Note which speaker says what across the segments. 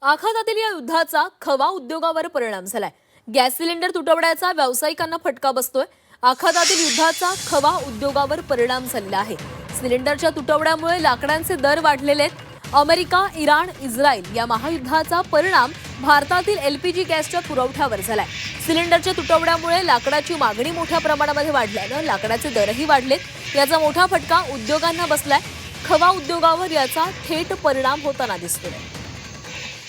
Speaker 1: आखातातील या युद्धाचा खवा उद्योगावर परिणाम झालाय। गॅस सिलेंडर तुटवड्याचा व्यावसायिकांना फटका बसतोय। आखातातील युद्धाचा खवा उद्योगावर परिणाम झालेला आहे। सिलेंडरच्या तुटवड्यामुळे लाकडांचे दर वाढलेले आहेत। अमेरिका, इराण, इस्रायल या महायुद्धाचा परिणाम भारतातील एलपीजी गॅसच्या पुरवठ्यावर झालाय। सिलेंडरच्या तुटवड्यामुळे लाकडाची मागणी मोठ्या प्रमाणामध्ये वाढल्याने लाकडाचे दरही वाढलेत। याचा मोठा फटका उद्योगांना बसलाय। खवा उद्योगावर याचा थेट परिणाम होताना दिसतोय।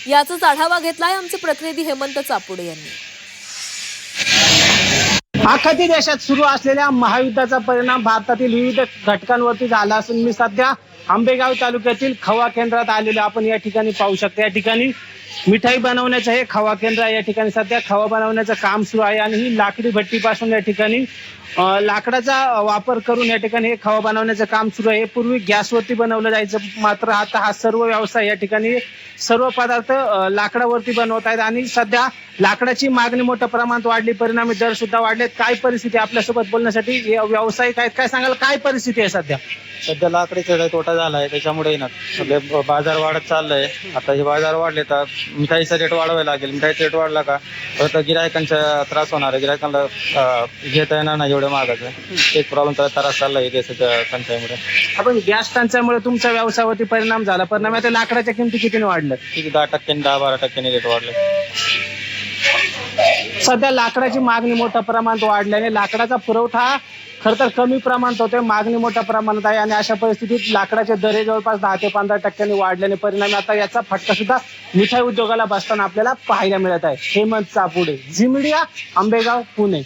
Speaker 1: याचाच आढावा घेतलाय आमचे प्रतिनिधी हेमंत चापुडे यांनी।
Speaker 2: आखाती देशात सुरू असलेल्या महायुद्धाचा परिणाम भारतातील विविध घटकांवरती झाला असून मी सध्या आंबेगाव तालुक्यातील खवा केंद्रात आलेलो आपण या ठिकाणी पाहू शकता। या ठिकाणी मिठाई बनवण्याचं हे खवा केंद्र आहे। या ठिकाणी सध्या खवा बनवण्याचं काम सुरू आहे आणि ही लाकडी भट्टीपासून या ठिकाणी लाकडाचा वापर करून या ठिकाणी हे खवा बनवण्याचं काम सुरू आहे। पूर्वी गॅसवरती बनवलं जायचं, मात्र आता हा सर्व व्यवसाय या ठिकाणी सर्व पदार्थ लाकडावरती बनवत आहेत आणि सध्या लाकडाची मागणी मोठ्या प्रमाणात वाढली, परिणामी दर सुद्धा वाढलेत। काय परिस्थिती आपल्यासोबत बोलण्यासाठी व्यावसायिक आहेत, काय सांगाल काय परिस्थिती आहे सध्या?
Speaker 3: सध्या लाकडीचा तोटा झालाय, त्याच्यामुळे ना सगळे बाजार वाढत चाललंय। आता हे बाजार वाढले तर मिठाईचा रेट वाढवायला लागेल। मिठाईचा रेट वाढला का तर गिरायकांचा त्रास होणार आहे। गिरायकांना घेता येणार नाही एवढं महागाचं, एक प्रॉब्लेम तर त्रास चाललाय गॅसच्या टंचाईमुळे।
Speaker 2: आपण गॅस टंचाईमुळे तुमच्या व्यवसायावरती परिणाम झाला, परिणाम आता लाकडाच्या किमती कितीने वाढल्या?
Speaker 3: ठीक 10%, 10-12% रेट वाढले।
Speaker 2: सध्या लाकडाची मागणी मोठ्या प्रमाणात वाढल्याने लाकडाचा पुरवठा खर तर कमी प्रमाणात होतोय, मागणी मोठ्या प्रमाणात आहे आणि अशा परिस्थितीत लाकडाचे दर जवळपास 10 ते 15% वाढल्याने परिणामी आता याचा फटका सुद्धा मिठाई उद्योगाला बसताना आपल्याला पाहायला मिळत आहे। हेमंत चापुडे, झी मीडिया, आंबेगाव, पुणे।